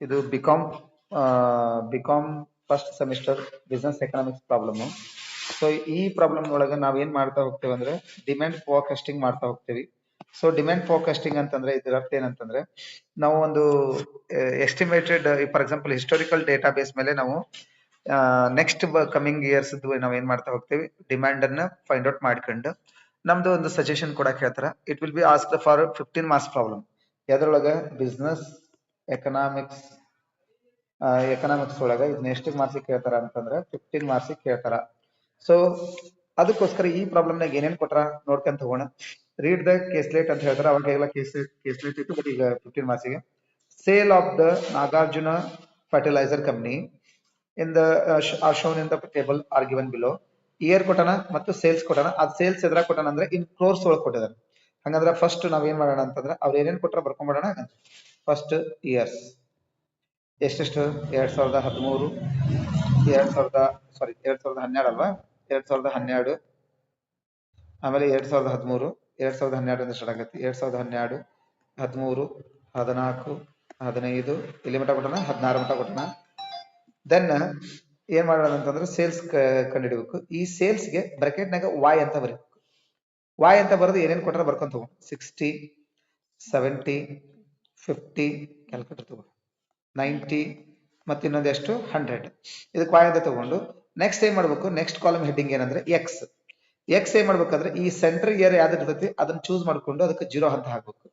ಇದು BCom first semester business economics problem. So ಈ problem ಒಳಗೆ ನಾವೇನ್ ಮಾಡ್ತಾ ಹೋಗ್ತೇವೆ ಅಂದ್ರೆ ಡಿಮ್ಯಾಂಡ್ ಫೋರ್ಕಾಸ್ಟಿಂಗ್ ಮಾಡ್ತಾ ಹೋಗ್ತೀವಿ. ಸೊ ಡಿಮ್ಯಾಂಡ್ ಫೋರ್ಕಾಸ್ಟಿಂಗ್ ಅಂತಂದ್ರೆ ಇದರ ಅರ್ಥ ಏನಂತಂದ್ರೆ ನಾವು ಒಂದು estimated for example historical data base ಮೇಲೆ ನಾವು ನೆಕ್ಸ್ಟ್ ಕಮಿಂಗ್ ಇಯರ್ಸ್ ನಾವ್ ಏನ್ ಮಾಡ್ತಾ ಹೋಗ್ತೀವಿ ಡಿಮ್ಯಾಂಡ್ ಅನ್ನ ಫೈಂಡ್ ಔಟ್ ಮಾಡ್ಕೊಂಡು ನಮ್ದು ಒಂದು ಸಜೆಷನ್ ಕೊಡಕ್ ಹೇಳ್ತಾರ. It will be asked for 15 marks problem. ಯಾವ್ದ್ರೊಳಗ ಬಿಸ್ನೆಸ್ ಎಕನಾಮಿಕ್ಸ್ ಒಳಗ ಇದನ್ನ ಎಷ್ಟು ಮಾರ್ಕ್ಸ್ ಕೇಳ್ತಾರ ಅಂತಂದ್ರೆ 15 ಮಾರ್ಕ್ಸ್ ಕೇಳ್ತಾರ. ಸೊ ಅದಕ್ಕೋಸ್ಕರ ಈ ಪ್ರಾಬ್ಲಮ್ ನಾಗ ಏನೇನ್ ಕೊಟ್ರ ನೋಡ್ಕೊಂತ ಹೋಗೋಣ. ರೀಡ್ ದ ಕೇಸ್ಲೇಟ್ ಅಂತ ಹೇಳ್ತಾರ. ಅವಾಗೆಲ್ಲ ಕೇಸ್ಲೇಟ್ ಇತ್ತು, ಬಟ್ ಈಗ 15 ಮಾರ್ಕ್ಸಿಗೆ sale of the Nagarjuna fertiliser company in the are shown in the table are given below. Year ಕೊಟ್ಟನ ಮತ್ತು ಸೇಲ್ಸ್ ಕೊಟ್ಟನ. ಅದ್ ಸೇಲ್ಸ್ ಎದ್ರ ಕೊಟ್ಟನ ಅಂದ್ರೆ ಇನ್ ಕ್ರೋರ್ಸ್ ಒಳಗೆ ಕೊಟ್ಟಿದಾರೆ. ಹಂಗಂದ್ರೆ ಫಸ್ಟ್ ನಾವ್ ಏನ್ ಮಾಡೋಣ ಅಂತಂದ್ರೆ ಅವ್ರ ಏನೇನ್ ಕೊಟ್ರ ಬರ್ಕೊಂಡ್ಬಿಡೋಣ. ಫಸ್ಟ್ ಇಯರ್ಸ್ ಎಷ್ಟೆಷ್ಟು 2013 2012 ಅಲ್ವಾ, 2012 ಆಮೇಲೆ 2013 2012 ಸ್ಟಾರ್ಟ್ ಆಗತ್ತೆ. 2012 13 14 15 ಇಲ್ಲಿ ಮಟ್ಟ ಕೊಟ್ಟನ, 16 ಮಟ್ಟ ಕೊಟ್ಟನ. ದೆನ್ ಏನ್ ಮಾಡೋಣ ಅಂತಂದ್ರೆ ಸೇಲ್ಸ್ ಕಂಡುಹಿಡಬೇಕು. ಈ ಸೇಲ್ಸ್ ಗೆ ಬ್ರಾಕೆಟ್ ನಾಗ ವಾಯ್ ಅಂತ ಬರೀಬೇಕು. ವಾಯ್ ಅಂತ ಬರೆದು ಏನೇನ್ ಕೊಟ್ಟಾರ ಬರ್ಕೊಂತ ಹೋಗೋಣ. 60 70 50 ಕ್ಯಾಲ್ಕುಲೇಟರ್ ತಗೋ 90 ಮತ್ತೆ ಇನ್ನೊಂದು ಎಷ್ಟು 100. ಇದಕ್ಕೆ ವಾಯ್ ಅಂತ ತಗೊಂಡು ನೆಕ್ಸ್ಟ್ ಏನ್ ಮಾಡ್ಬೇಕು, ನೆಕ್ಸ್ಟ್ ಕಾಲಮ್ ಹೆಡ್ಡಿಂಗ್ ಏನಂದ್ರೆ ಎಕ್ಸ್ ಏನ್ ಮಾಡ್ಬೇಕಂದ್ರೆ ಈ ಸೆಂಟರ್ ಇಯರ್ ಯಾವ್ದು ಇರ್ತೈತಿ ಅದನ್ನ ಚೂಸ್ ಮಾಡ್ಕೊಂಡು ಅದಕ್ಕೆ 0 ಅಂತ ಹಾಕ್ಬೇಕು.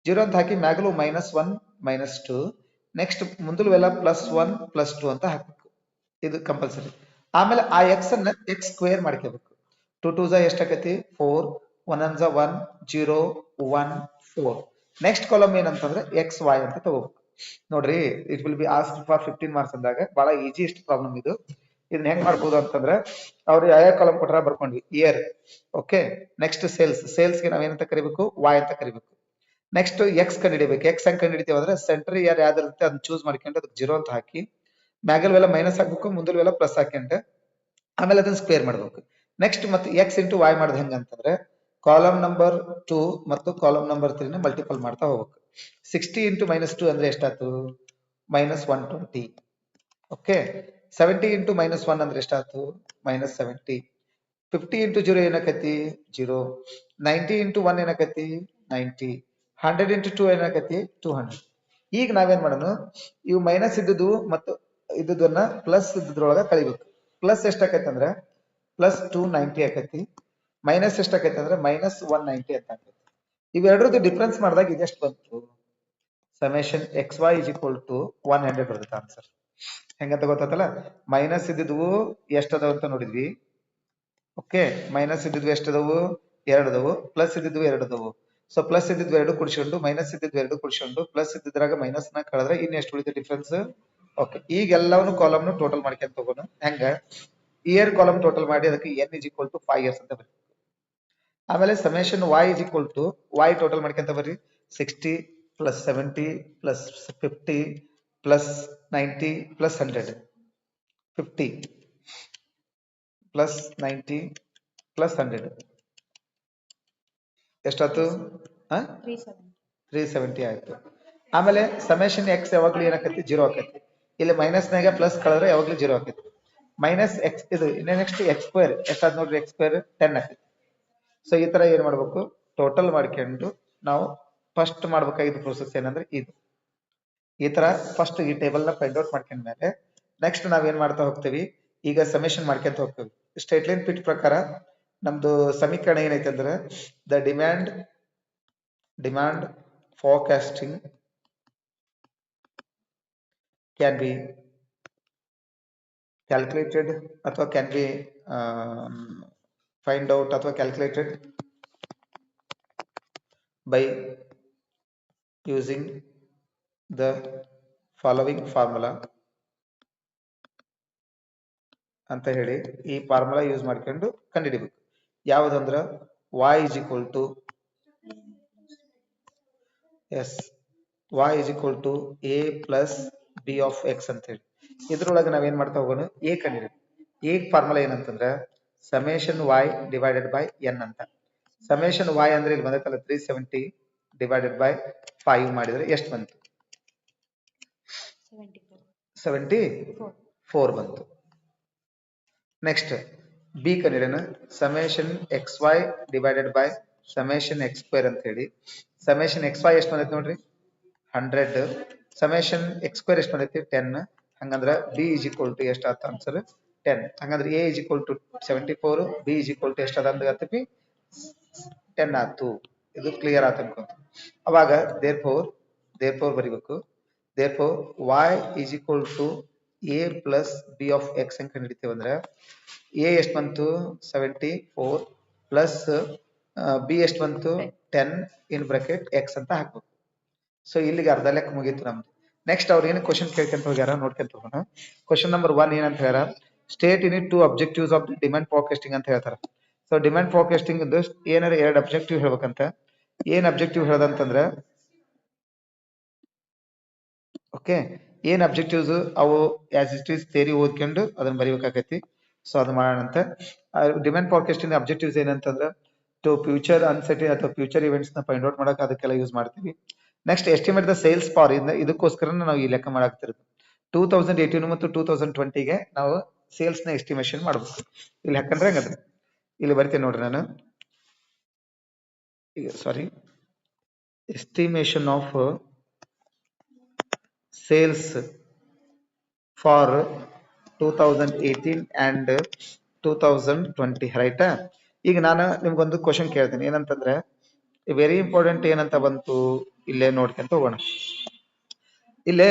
0 ಅಂತ ಹಾಕಿ ಮ್ಯಾಗಲು -1 -2 ನೆಕ್ಸ್ಟ್ ಮುಂದಲುವೆಲ್ಲ +1 +2 ಅಂತ ಹಾಕ್ಬೇಕು. ಇದು ಕಂಪಲ್ಸರಿ. ಆಮೇಲೆ ಆ ಎಕ್ಸ್ ಅನ್ನ ಎಕ್ಸ್ ಸ್ಕ್ವೇರ್ ಮಾಡ್ಕೋಬೇಕು. 2 2 ಎಷ್ಟಾಕತಿ 4 1 1 0 1 4. ನೆಕ್ಸ್ಟ್ ಕಾಲಮ್ ಏನಂತಂದ್ರೆ ಎಕ್ಸ್ ವೈ ಅಂತ ತಗೋಬೇಕು. ನೋಡ್ರಿ, it will B ask for 15 marks ಅಂದಾಗ ಬಹಳ ಈಜಿ ಇಷ್ಟು ಪ್ರಾಬ್ಲಮ್ ಇದು. ಇದನ್ನ ಹೆಂಗ್ ಮಾಡ್ಬೋದು ಅಂತಂದ್ರೆ ಅವ್ರು ಯಾವ ಕಾಲಮ್ ಕೊಟ್ರ ಬರ್ಕೊಂಡ್ವಿ. Year okay. ನೆಕ್ಸ್ಟ್ ಸೇಲ್ಸ್ ಗೆ ನಾವೇನಂತ ಕರಿಬೇಕು, ವಾಯ್ ಅಂತ ಕರಿಬೇಕು. ನೆಕ್ಸ್ಟ್ ಎಕ್ಸ್ ಕಂಡುಹಿಡಿಬೇಕು. ಎಕ್ಸ್ ಹೆಂಗ್ ಕಂಡುಹಿಡಿತೀವಿ ಅಂದ್ರೆ ಸೆಂಟರ್ ಇಯರ್ ಯಾವ್ದಿರುತ್ತೆ ಅದನ್ನ ಚೂಸ್ ಮಾಡ್ಕೊಂಡು ಅದಕ್ಕೆ 0 ಅಂತ ಹಾಕಿ ಮ್ಯಾಗಲ್ವೆಲ್ಲ ಮೈನಸ್ ಹಾಕ್ಬೇಕು, ಮುಂದಲ್ವೆಲ್ಲ ಪ್ಲಸ್ ಹಾಕ್ಯಂಡು ಆಮೇಲೆ ಅದನ್ನ ಸ್ಕ್ವೇರ್ ಮಾಡ್ಬೇಕು. ನೆಕ್ಸ್ಟ್ ಮತ್ತೆ ಎಕ್ಸ್ ಇಂಟು ವಾಯ್ ಮಾಡೋದು ಹೆಂಗ ಅಂತಂದ್ರೆ ಕಾಲಮ್ ನಂಬರ್ 2 ಮತ್ತು ಕಾಲಮ್ ನಂಬರ್ 3 ನ ಮಲ್ಟಿಪಲ್ ಮಾಡ್ತಾ ಹೋಗ್ಬೇಕು. 60 ಇಂಟು -2 ಅಂದ್ರೆ ಎಷ್ಟಾಯ್ತು -120. ಓಕೆ. 70 ಇಂಟು -1 ಅಂದ್ರೆ ಎಷ್ಟಾಯ್ತು -70. 50 ಇಂಟು 0 ಏನಾಕತಿ 0. 90 ಇಂಟು 1 ಏನಾಕತಿ 90. 100 ಇಂಟು 2 ಏನಾಕತಿ 200. ಈಗ ನಾವೇನ್ ಮಾಡೋಣ, ಇವು ಮೈನಸ್ ಇದ್ದುದು ಮತ್ತು ಇದ್ದದನ್ನ ಪ್ಲಸ್ ಇದ್ದದ್ರೊಳಗ ಕಳಿಬೇಕು. ಪ್ಲಸ್ ಎಷ್ಟಾಕೈತಿ ಅಂದ್ರೆ +290 ಆಕತಿ. ಮೈನಸ್ ಎಷ್ಟಾಕೈತಿ ಅಂದ್ರೆ -190 ಅಂತ ಆಕೈತಿ. ಇವೆರಡರದ್ದು ಡಿಫ್ರೆನ್ಸ್ ಮಾಡಿದಾಗ ಇದೆಷ್ಟು ಬಂತು, ಸಮೇಶನ್ xy = 100 ಬರುತ್ತೆ ಆನ್ಸರ್. ಹೆಂಗಂತ ಗೊತ್ತಾತಲ್ಲ. ಮೈನಸ್ ಇದ್ದಿದ್ವು ಎಷ್ಟದಾವ ಅಂತ ನೋಡಿದ್ವಿ. ಓಕೆ. ಮೈನಸ್ ಇದ್ದಿದ್ವು ಎಷ್ಟದವು 2 ಅದಾವು. ಪ್ಲಸ್ ಇದ್ದಿದ್ವು 2 ಅದಾವು. ಸೊ ಪ್ಲಸ್ ಇದ್ದಿದ್ವು 2 ಕುಡಿಸ್ಕೊಂಡು ಮೈನಸ್ ಇದ್ದಿದ್ವು 2 ಕುಡಿಸ್ಕೊಂಡು ಪ್ಲಸ್ ಇದ್ದಿದ್ರಾಗ ಮೈನಸ್ ನ ಕಳೆದ್ರೆ ಇನ್ನು ಎಷ್ಟು ಉಳಿದ ಡಿಫ್ರೆನ್ಸ್. ಓಕೆ. ಈಗ ಎಲ್ಲವನ್ನು ಕಾಲಮ್ ನ ಟೋಟಲ್ ಮಾಡ್ಕೊಂತ ತಗೋಣ. ಹೆಂಗ ಇಯರ್ ಕಾಲಮ್ ಟೋಟಲ್ ಮಾಡಿ ಅದಕ್ಕೆ n = 5 years ಅಂತ ಬರಿ. ಆಮೇಲೆ ಸಮೇಶನ್ y ಟೋಟಲ್ ಮಾಡ್ಕೊಂತ ಬರ್ರಿ. 60 + 70 + 50 + 90 + 100. 50 + 90 + 100 ಎಷ್ಟಾಯ್ತು 370 ಆಯ್ತು. ಆಮೇಲೆ ಸಮೇಶನ್ ಎಕ್ಸ್ ಯಾವಾಗ್ಲೂ ಏನಾಕತಿ 0 ಆಕತಿ. ಇಲ್ಲಿ ಮೈನಸ್ನಾಗ ಪ್ಲಸ್ ಕಳೆದ್ರೆ ಯಾವಾಗ್ಲೂ 0 ಆಕತಿ. ಮೈನಸ್ ಎಕ್ಸ್ ಇದು ನೆಕ್ಸ್ಟ್ ಎಕ್ಸ್ ಸ್ಕ್ವೇರ್ ಎಷ್ಟಾದ್ ನೋಡ್ರಿ, ಎಕ್ಸ್ ಸ್ಕ್ವೇರ್ 10 ಆಕತಿ. ಸೊ ಈ ತರ ಏನ್ ಮಾಡ್ಬೇಕು, ಟೋಟಲ್ ಮಾಡ್ಕೊಂಡು ನಾವು ಫಸ್ಟ್ ಮಾಡ್ಬೇಕಾಗಿದ್ದ ಪ್ರೊಸೆಸ್ ಏನಂದ್ರೆ ಇದು. ಈ ತರ ಫಸ್ಟ್ ಈ ಟೇಬಲ್ ನ ಫೈಂಡ್ ಔಟ್ ಮಾಡ್ಕೊಂಡ್ಮೇಲೆ ನೆಕ್ಸ್ಟ್ ನಾವೇನ್ ಮಾಡ್ತಾ ಹೋಗ್ತೀವಿ, ಈಗ ಸಮೇಶನ್ ಮಾಡ್ಕೊಂತ ಹೋಗ್ತೀವಿ. ಸ್ಟ್ರೇಟ್ ಲೈನ್ ಫಿಟ್ ಪ್ರಕಾರ ನಮ್ದು ಸಮೀಕರಣ ಏನೈತೆ ಅಂದ್ರೆ the demand forecasting can be calculated ಅಥವಾ ಕ್ಯಾನ್ ಬಿ ಫೈಂಡ್ ಔಟ್ ಅಥವಾ calculated by using the following formula ಅಂತ ಹೇಳಿ ಈ ಫಾರ್ಮುಲಾ ಯೂಸ್ ಮಾಡ್ಕೊಂಡು ಕಂಡುಹಿಡಿಬೇಕು. ಯಾವುದಂದ್ರ y = a + b of x ಅಂತ ಹೇಳಿ ಇದ್ರೊಳಗೆ ನಾವೇನ್ ಮಾಡ್ತಾ ಹೋಗೋಣ, a ಕಂಡುಹಿಡಿಬೇಕು. a ಫಾರ್ಮುಲಾ ಏನಂತಂದ್ರೆ ಸಮೇಶನ್ y / n ಅಂತ. ಸಮೇಶನ್ y ಅಂದ್ರೆ ಇಲ್ಲಿ ಬಂದೈತಲ್ಲ 370 / 5 ಮಾಡಿದ್ರೆ ಎಷ್ಟು ಬಂತು 74 ಬಂತು. ನೆಕ್ಸ್ಟ್ ಬಿ ಕಂಡಿಡೋಣ. Summation x y divided by summation x square ಅಂತ ಹೇಳಿ. ಸಮೇಶನ್ ಎಕ್ಸ್ ವೈ ಎಷ್ಟು ಬಂದೈತಿ ನೋಡ್ರಿ 100. ಸಮೇಶನ್ ಎಕ್ಸ್ ಸ್ಕ್ವೇರ್ ಎಷ್ಟು ಬಂದೈತಿ 10. ಹಂಗಂದ್ರ ಬಿ ಇಸ್ ಈಕ್ವಲ್ ಟು ಎಷ್ಟು ಆತ ಆನ್ಸರ್ 10. ಹಂಗಂದ್ರೆ A is equal to 74, B is equal to ಎಷ್ಟು ಅದ ಅಂತ 10 ಆತು. ಇದು ಕ್ಲಿಯರ್ ಆತ ಅನ್ಕೊಂತ. ಅವಾಗ ದೇರ್ಫೋರ್ ಬರಿಬೇಕು. Therefore y is equal to a plus B of X ಅಂತ ಕಂಡಿಡ್ತೀವಿ ಅಂದ್ರೆ ಎ ಎಷ್ಟು ಬಂತು 74 ಪ್ಲಸ್ ಬಿ ಎಷ್ಟು ಬಂತು 10 ಇನ್ ಬ್ರಾಕೆಟ್ ಎಕ್ಸ್ ಅಂತ ಹಾಕ್ಬೇಕು. ಸೊ ಇಲ್ಲಿಗೆ ಅರ್ಧ ಲೆಕ್ಕ ಮುಗೀತು ನಮ್ದು. ನೆಕ್ಸ್ಟ್ ಅವ್ರು ಏನು ಕ್ವಶನ್ ಕೇಳ್ಕೊಂತ ಹೋಗ್ಯಾರ ನೋಡ್ಕೊಂತ ಹೋಗೋಣ. ಕ್ವಶನ್ ನಂಬರ್ 1 ಏನಂತ ಹೇಳ್ಯಾರ, state in 2 objectives of demand forecasting ಅಂತ ಹೇಳ್ತಾರ. ಸೊ ಡಿಮ್ಯಾಂಡ್ ಫೋರ್ಕಾಸ್ಟಿಂಗ್ ಇಂದ ಏನಾರ 2 ಅಬ್ಜೆಕ್ಟಿವ್ ಹೇಳ್ಬೇಕಂತ. ಏನ್ ಅಬ್ಜೆಕ್ಟಿವ್ ಹೇಳದಂತಂದ್ರ ಓಕೆ, ಏನ್ ಅಬ್ಜೆಕ್ಟಿವ್ಸ್ ಅವು ಆಸ್ ಇಟ್ ಈಸ್ ಥಿಯರಿ ಓದ್ಕೊಂಡು ಅದನ್ನ ಬರಿಬೇಕಾಗೈತಿ. ಸೊ ಅದು ಮಾಡೋಣ ಅಂತ. ಡಿಮ್ಯಾಂಡ್ ಫೋರ್ಕಾಸ್ಟಿಂಗ್ ಅಬ್ಜೆಕ್ಟಿವ್ಸ್ ಏನಂತಂದ್ರ ಟು ಫ್ಯೂಚರ್ ಅನ್ಸರ್ಟಿ ಅಥವಾ ಫ್ಯೂಚರ್ ಇವೆಂಟ್ಸ್ ನ ಫೈಂಡ್ ಔಟ್ ಮಾಡಕ್ ಅದಕ್ಕೆಲ್ಲ ಯೂಸ್ ಮಾಡ್ತೀವಿ. Next estimate the sales power ಇದಕ್ಕೋಸ್ಕರ ನಾವು ಈ ಲೆಕ್ಕ ಮಾಡಾಕ್ತಿರೋದು. 2018 ಮತ್ತು 2020ಗೆ ನಾವು ಸೇಲ್ಸ್ ನ ಎಸ್ಟಿಮೇಷನ್ ಮಾಡಬೇಕು. ಇಲ್ಲಿ ಹಾಕಂದ್ರೆ ಹಂಗಂದ್ರೆ ಇಲ್ಲಿ ಬರ್ತೀನಿ ನೋಡ್ರಿ ನಾನು. Sorry, estimation of sales for 2018 and 2020 right. ಈಗ ನಾನು ನಿಮ್ಗೊಂದು ಕ್ವಶನ್ ಕೇಳ್ತೀನಿ. ಏನಂತಂದ್ರೆ ವೆರಿ ಇಂಪಾರ್ಟೆಂಟ್ ಏನಂತ ಬಂತು ಇಲ್ಲೇ ನೋಡ್ಕೊಂತ ಹೋಗೋಣ. ಇಲ್ಲೇ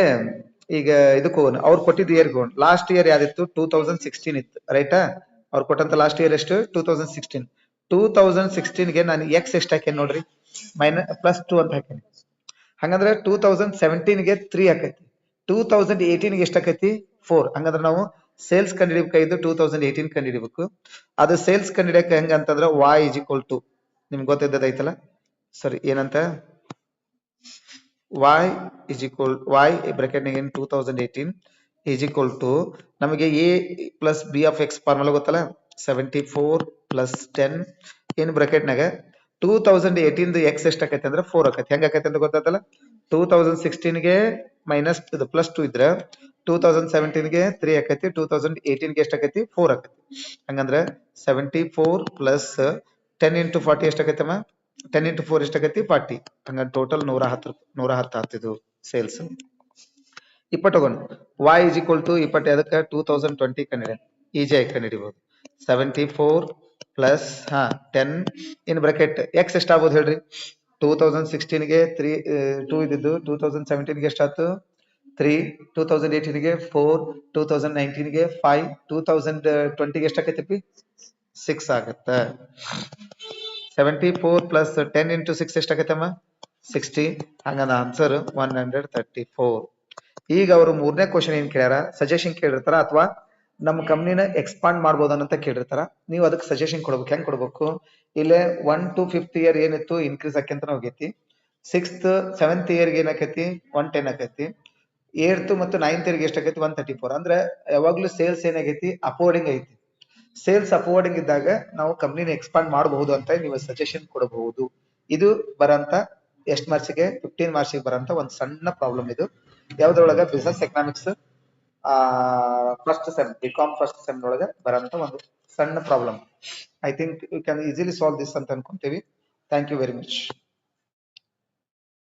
ಈಗ ಇದಕ್ಕೆ ಹೋಗೋಣ. ಅವ್ರು ಕೊಟ್ಟಿದ್ದು ಇಯರ್ ಹೋಗೋಣ. ಲಾಸ್ಟ್ ಇಯರ್ ಯಾವ್ದಿತ್ತು 2016 ಇತ್ತು ರೈಟಾ. ಅವ್ರು ಕೊಟ್ಟಂತ ಲಾಸ್ಟ್ ಇಯರ್ ಎಷ್ಟು 2016. 2016ಗೆ ನಾನು ಎಕ್ಸ್ ಎಷ್ಟು ಹಾಕೇನಿ ನೋಡ್ರಿ, +2 ಅಂತ ಹಾಕೇನಿ. ಹಂಗಂದ್ರೆ 2017ಗೆ 3 ಹಾಕೈತಿ, 2018ಗೆ ಎಷ್ಟು ಹಾಕೈತಿ 4. ಹಂಗಂದ್ರೆ ನಾವು ಸೇಲ್ಸ್ ಕಂಡಿಡಿಬೇಕಾಗಿದ್ದು 2018 ಕಂಡಿಡಿಬೇಕು. ಅದು ಸೇಲ್ಸ್ ಕಂಡಿಡಿಯಕ್ಕೆ ಹೆಂಗ ಅಂತಂದ್ರೆ y ಇಸ್ ಈಕ್ವಲ್ ಟು ನಿಮ್ಗೆ ಗೊತ್ತಿದ್ದದೈತಲ್ಲ. ಸರಿ, ಏನಂತ y is equal y bracket in 2018 is equal to ನಮಗೆ a plus b of x formula ಗೊತ್ತಲ್ಲ, 74 plus 10 in bracket ನಾಗ 2018 x ಎಷ್ಟು ಆಕೈತೆ ಅಂದ್ರೆ 4 ಆಕೈತಿ. ಹೆಂಗ ಆಕೈತೆ ಅಂತ ಗೊತ್ತಾತಲ್ಲ. 2016ಗೆ ಮೈನಸ್ ಇದು +2 ಇದ್ರೆ 2017ಗೆ 3 ಆಕೈತಿ, 2018ಗೆ ಎಷ್ಟು ಆಕೈತಿ 4 ಆಕೈತಿ. ಹಂಗಂದ್ರೆ 74 plus 10 into 40 ಎಷ್ಟು ಆಕೈತಮ್ಮ 10 into 4 ಎಷ್ಟಾಗೈತಿ 40. ಹಂಗ total 110 ಆಗ್ತಿದ್ವು sales. 20 y is equal to 20 ಅದಕ್ಕೆ 2020 ಕಂಡಿಡಿ ಈಜಿ ಆಗಿ ಕಂಡಿಡಿಬಹುದು. 74 plus 10 ಇನ್ ಬ್ರಾಕೆಟ್ x ಎಷ್ಟಾಗ್ಬೋದು ಹೇಳ್ರಿ. 2016ಗೆ 2 ಇದ್ದಿದ್ದು 2017ಗೆ ಎಷ್ಟಾಯ್ತು 3, 2018ಗೆ 4, 2019ಗೆ 5, 2020ಗೆ ಎಷ್ಟಾಗೈತಿ 6 ಆಗತ್ತೆ. 74 plus 10 into 6 ಎಷ್ಟಾಗತ್ತಮ್ಮ 60. ಹಂಗಂದ ಆನ್ಸರ್ 134. ಈಗ ಅವರು 3ನೇ ಕ್ವಶನ್ ಏನ್ ಕೇಳ್ಯಾರ, ಸಜೆಷನ್ ಕೇಳಿರ್ತಾರ ಅಥವಾ ನಮ್ಮ ಕಂಪ್ನಿನ ಎಕ್ಸ್ಪಾಂಡ್ ಮಾಡ್ಬೋದು ಅಂತ ಕೇಳಿರ್ತಾರ. ನೀವು ಅದಕ್ಕೆ ಸಜೆಷನ್ ಕೊಡ್ಬೇಕು. ಹೆಂಗ್ ಕೊಡ್ಬೇಕು, ಇಲ್ಲೇ 1 to 5th ಇಯರ್ ಏನಿತ್ತು ಇನ್ಕ್ರೀಸ್ ಆಕ್ಯಂತ ಹೋಗೈತಿ. 6th 7th ಇಯರ್ಗೆ ಏನಾಕೈತಿ 110 ಆಕೈತಿ. 8th ಮತ್ತು 9th ಇಯರ್ಗೆ ಎಷ್ಟಾಗೈತಿ 134. ಅಂದ್ರೆ ಯಾವಾಗ್ಲೂ ಸೇಲ್ಸ್ ಏನಾಗೈತಿ ಅಪೋರ್ಡಿಂಗ್ ಐತಿ. ಸೇಲ್ಸ್ ಅಪೋರ್ಡಿಂಗ್ ಇದ್ದಾಗ ನಾವು ಕಂಪ್ನಿನ ಎಕ್ಸ್ಪಾಂಡ್ ಮಾಡಬಹುದು ಅಂತ ನೀವು ಸಜೆಷನ್ ಕೊಡಬಹುದು. ಇದು ಬರಂತ ಎಷ್ಟು ಮಾರ್ಕ್ಸಿಗೆ 15 ಮಾರ್ಕ್ಸಿಗೆ ಬರಂತ ಒಂದು ಸಣ್ಣ ಪ್ರಾಬ್ಲಮ್. ಇದು ಯಾವ್ದ್ರೊಳಗ business economics first sem BCom first sem ಒಳಗೆ ಬರಂತ ಒಂದು ಸಣ್ಣ problem. I think you can easily solve this ಅಂತ ಅನ್ಕೊಂತೀವಿ. Thank you very much.